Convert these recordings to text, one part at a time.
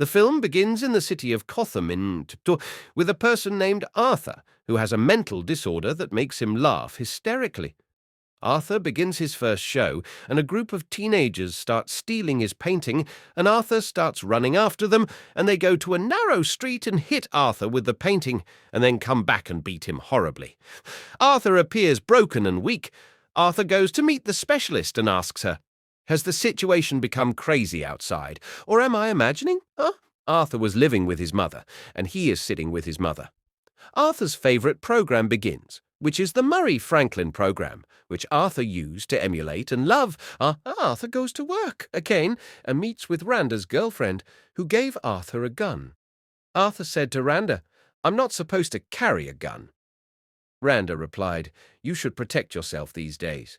The film begins in the city of Cotham with a person named Arthur, who has a mental disorder that makes him laugh hysterically. Arthur begins his first show, and a group of teenagers start stealing his painting, and Arthur starts running after them, and they go to a narrow street and hit Arthur with the painting, and then come back and beat him horribly. Arthur appears broken and weak. Arthur goes to meet the specialist and asks her, "Has the situation become crazy outside, or am I imagining?" Arthur was living with his mother, and he is sitting with his mother. Arthur's favourite program begins, which is the Murray-Franklin program, which Arthur used to emulate and love. Arthur goes to work again and meets with Randa's girlfriend, who gave Arthur a gun. Arthur said to Randa, "I'm not supposed to carry a gun." Randa replied, "You should protect yourself these days."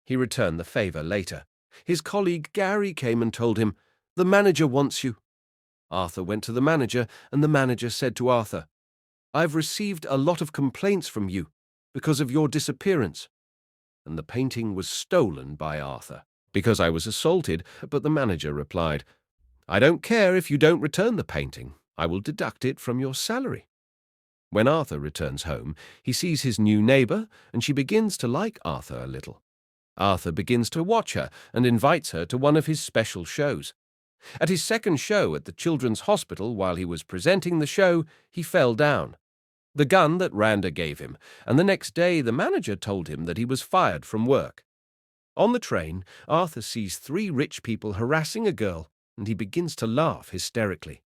He returned the favour later. His colleague Gary came and told him, "The manager wants you." Arthur went to the manager, and the manager said to Arthur, "I've received a lot of complaints from you because of your disappearance." And the painting was stolen by Arthur. "Because I was assaulted," but the manager replied, "I don't care if you don't return the painting. I will deduct it from your salary." When Arthur returns home, he sees his new neighbour, and she begins to like Arthur a little. Arthur begins to watch her and invites her to one of his special shows. At his second show at the Children's Hospital, while he was presenting the show, he fell down. The gun that Randa gave him, and the next day the manager told him that he was fired from work. On the train, Arthur sees 3 rich people harassing a girl, and he begins to laugh hysterically.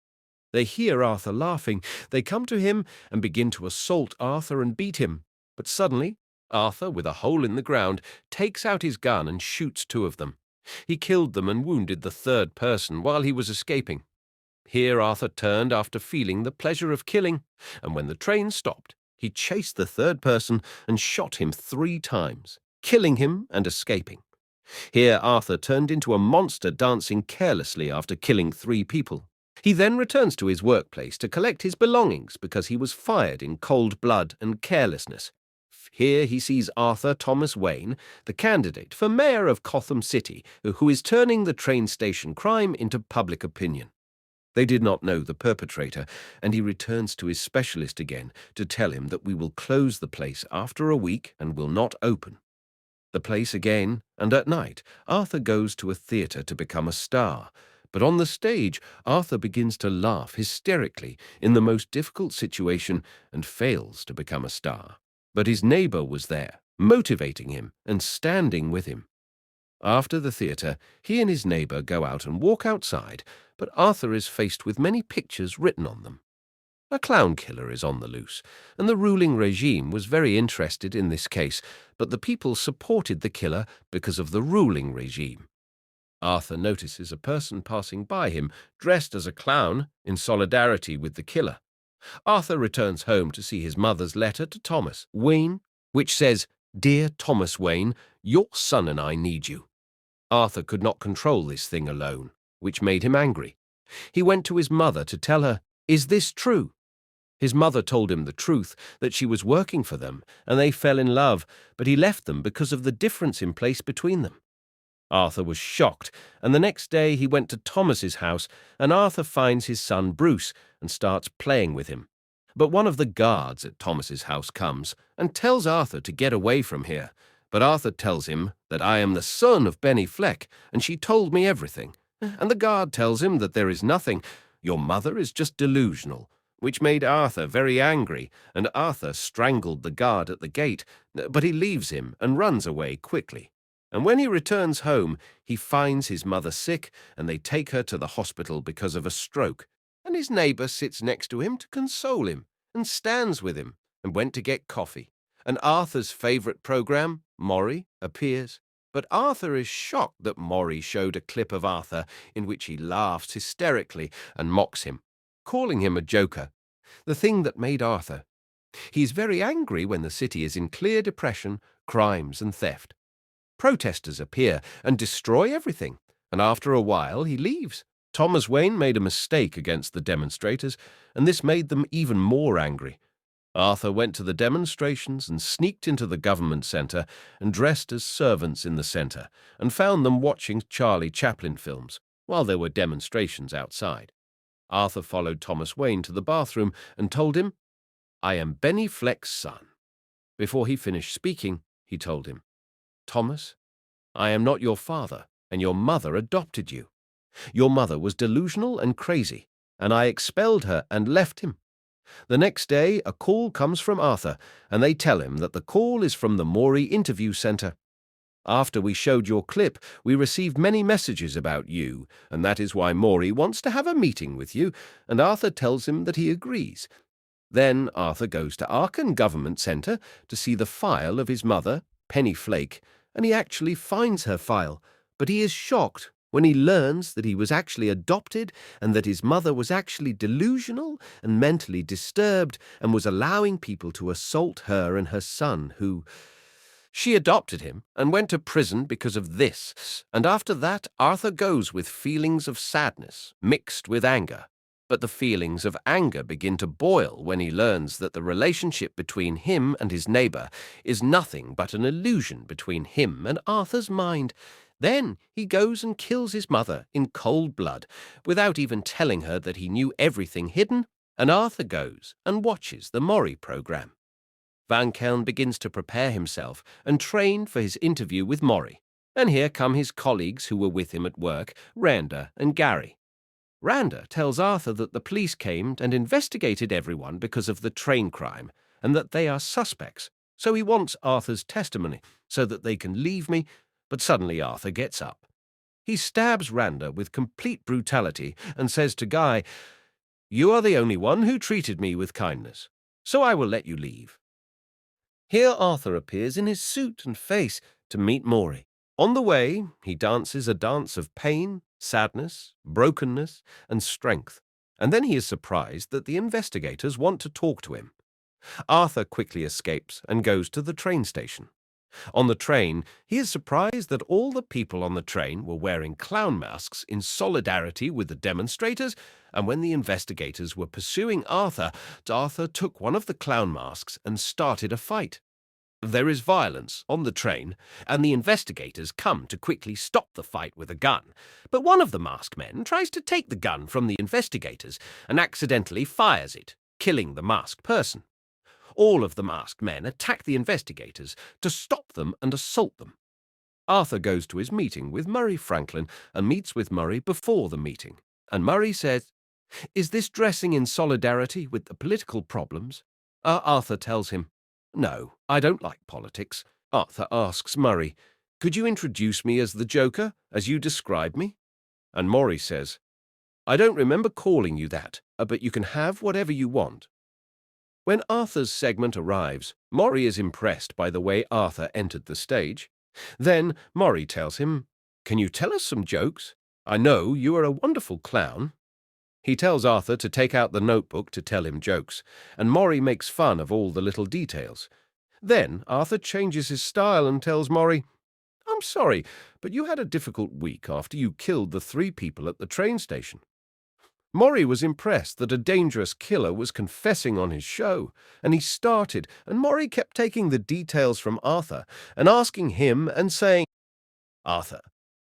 They hear Arthur laughing, they come to him and begin to assault Arthur and beat him, but suddenly Arthur, with a hole in the ground, takes out his gun and shoots 2 of them. He killed them and wounded the 3rd person while he was escaping. Here Arthur turned after feeling the pleasure of killing, and when the train stopped, he chased the 3rd person and shot him 3 times, killing him and escaping. Here Arthur turned into a monster dancing carelessly after killing 3 people. He then returns to his workplace to collect his belongings because he was fired in cold blood and carelessness. Here he sees Arthur Thomas Wayne, the candidate for mayor of Cotham City, who is turning the train station crime into public opinion. They did not know the perpetrator, and he returns to his specialist again to tell him that we will close the place after a week and will not open. The place again, and at night, Arthur goes to a theatre to become a star. But on the stage, Arthur begins to laugh hysterically in the most difficult situation and fails to become a star. But his neighbour was there, motivating him and standing with him. After the theatre, he and his neighbour go out and walk outside, but Arthur is faced with many pictures written on them. A clown killer is on the loose, and the ruling regime was very interested in this case, but the people supported the killer because of the ruling regime. Arthur notices a person passing by him dressed as a clown in solidarity with the killer. Arthur returns home to see his mother's letter to Thomas Wayne, which says, "Dear Thomas Wayne, your son and I need you." Arthur could not control this thing alone, which made him angry. He went to his mother to tell her, "Is this true?" His mother told him the truth, that she was working for them, and they fell in love, but he left them because of the difference in place between them. Arthur was shocked, and the next day he went to Thomas's house, and Arthur finds his son Bruce and starts playing with him. But one of the guards at Thomas's house comes and tells Arthur to get away from here. But Arthur tells him that I am the son of Benny Fleck, and she told me everything. And the guard tells him that there is nothing. Your mother is just delusional, which made Arthur very angry, and Arthur strangled the guard at the gate, but he leaves him and runs away quickly. And when he returns home, he finds his mother sick, and they take her to the hospital because of a stroke. And his neighbour sits next to him to console him, and stands with him, and went to get coffee. And Arthur's favourite program, Maury, appears. But Arthur is shocked that Maury showed a clip of Arthur in which he laughs hysterically and mocks him, calling him a joker. The thing that made Arthur. He's very angry when the city is in clear depression, crimes and theft. Protesters appear and destroy everything, and after a while he leaves. Thomas Wayne made a mistake against the demonstrators, and this made them even more angry. Arthur went to the demonstrations and sneaked into the government centre and dressed as servants in the centre, and found them watching Charlie Chaplin films while there were demonstrations outside. Arthur followed Thomas Wayne to the bathroom and told him, "I am Benny Fleck's son." Before he finished speaking, he told him, "Thomas, I am not your father, and your mother adopted you. Your mother was delusional and crazy, and I expelled her and left him. The next day, a call comes from Arthur, and they tell him that the call is from the Movei interview center. After we showed your clip, we received many messages about you, and that is why Movei wants to have a meeting with you, and Arthur tells him that he agrees. Then Arthur goes to Aachen Government Centre to see the file of his mother, Penny Flake, and he actually finds her file, but he is shocked when he learns that he was actually adopted and that his mother was actually delusional and mentally disturbed and was allowing people to assault her and her son, who... She adopted him and went to prison because of this, and after that Arthur goes with feelings of sadness mixed with anger. But the feelings of anger begin to boil when he learns that the relationship between him and his neighbor is nothing but an illusion between him and Arthur's mind. Then he goes and kills his mother in cold blood, without even telling her that he knew everything hidden, and Arthur goes and watches the Movei program. Van Keln begins to prepare himself and train for his interview with Movei, and here come his colleagues who were with him at work, Randa and Gary. Randa tells Arthur that the police came and investigated everyone because of the train crime, and that they are suspects, so he wants Arthur's testimony so that they can leave me, but suddenly Arthur gets up. He stabs Randa with complete brutality and says to Guy, "You are the only one who treated me with kindness, so I will let you leave." Here Arthur appears in his suit and face to meet Movei. On the way, he dances a dance of pain, sadness, brokenness, and strength, and then he is surprised that the investigators want to talk to him. Arthur quickly escapes and goes to the train station. On the train, he is surprised that all the people on the train were wearing clown masks in solidarity with the demonstrators, and when the investigators were pursuing Arthur, Arthur took one of the clown masks and started a fight. There is violence on the train, and the investigators come to quickly stop the fight with a gun, but one of the masked men tries to take the gun from the investigators and accidentally fires it, killing the masked person. All of the masked men attack the investigators to stop them and assault them. Arthur goes to his meeting with Murray Franklin and meets with Murray before the meeting, and Murray says, "Is this dressing in solidarity with the political problems?" Arthur tells him, "No, I don't like politics." Arthur asks Murray, "Could you introduce me as the Joker, as you described me?" And Murray says, "I don't remember calling you that, but you can have whatever you want." When Arthur's segment arrives, Murray is impressed by the way Arthur entered the stage. Then Murray tells him, "Can you tell us some jokes? I know you are a wonderful clown." He tells Arthur to take out the notebook to tell him jokes, and Murray makes fun of all the little details. Then Arthur changes his style and tells Murray, "I'm sorry, but you had a difficult week after you killed the 3 people at the train station." Murray was impressed that a dangerous killer was confessing on his show, and he started, and Murray kept taking the details from Arthur and asking him and saying, "Arthur,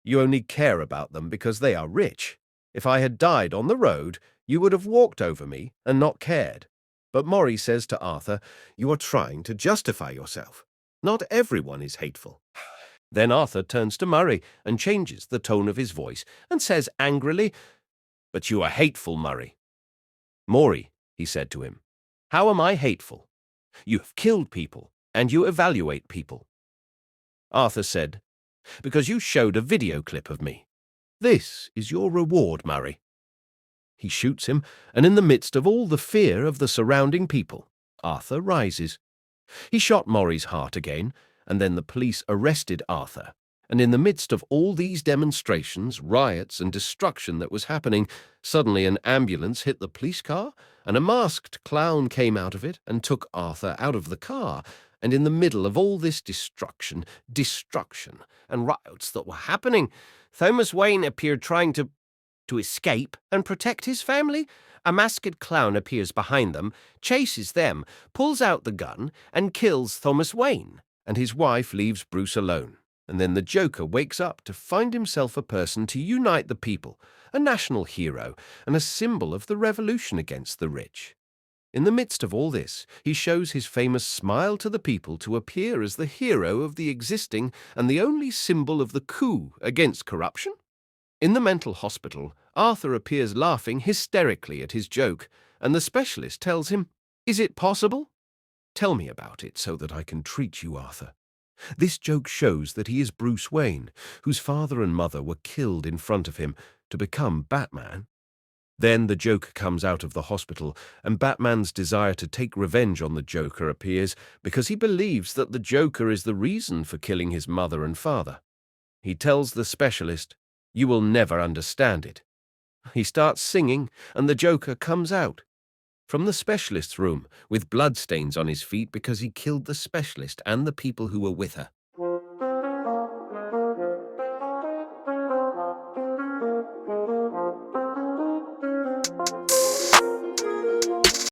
you only care about them because they are rich. If I had died on the road, you would have walked over me and not cared." But Murray says to Arthur, "You are trying to justify yourself. Not everyone is hateful." Then Arthur turns to Murray and changes the tone of his voice and says angrily, "But you are hateful, Murray." "Murray," he said to him, "how am I hateful? You have killed people, and you evaluate people." Arthur said, "Because you showed a video clip of me. This is your reward, Murray." He shoots him, and in the midst of all the fear of the surrounding people, Arthur rises. He shot Murray's heart again, and then the police arrested Arthur. And in the midst of all these demonstrations, riots, and destruction that was happening, suddenly an ambulance hit the police car, and a masked clown came out of it and took Arthur out of the car. And in the middle of all this destruction, and riots that were happening, Thomas Wayne appeared trying to escape and protect his family. A masked clown appears behind them, chases them, pulls out the gun, and kills Thomas Wayne, and his wife leaves Bruce alone. And then the Joker wakes up to find himself a person to unite the people, a national hero and a symbol of the revolution against the rich. In the midst of all this, he shows his famous smile to the people to appear as the hero of the existing and the only symbol of the coup against corruption. In the mental hospital, Arthur appears laughing hysterically at his joke, and the specialist tells him, "Is it possible?" "Tell me about it so that I can treat you, Arthur." This joke shows that he is Bruce Wayne, whose father and mother were killed in front of him to become Batman. Then the Joker comes out of the hospital, and Batman's desire to take revenge on the Joker appears because he believes that the Joker is the reason for killing his mother and father. He tells the specialist, "You will never understand it." He starts singing, and the Joker comes out from the specialist's room with bloodstains on his feet because he killed the specialist and the people who were with her.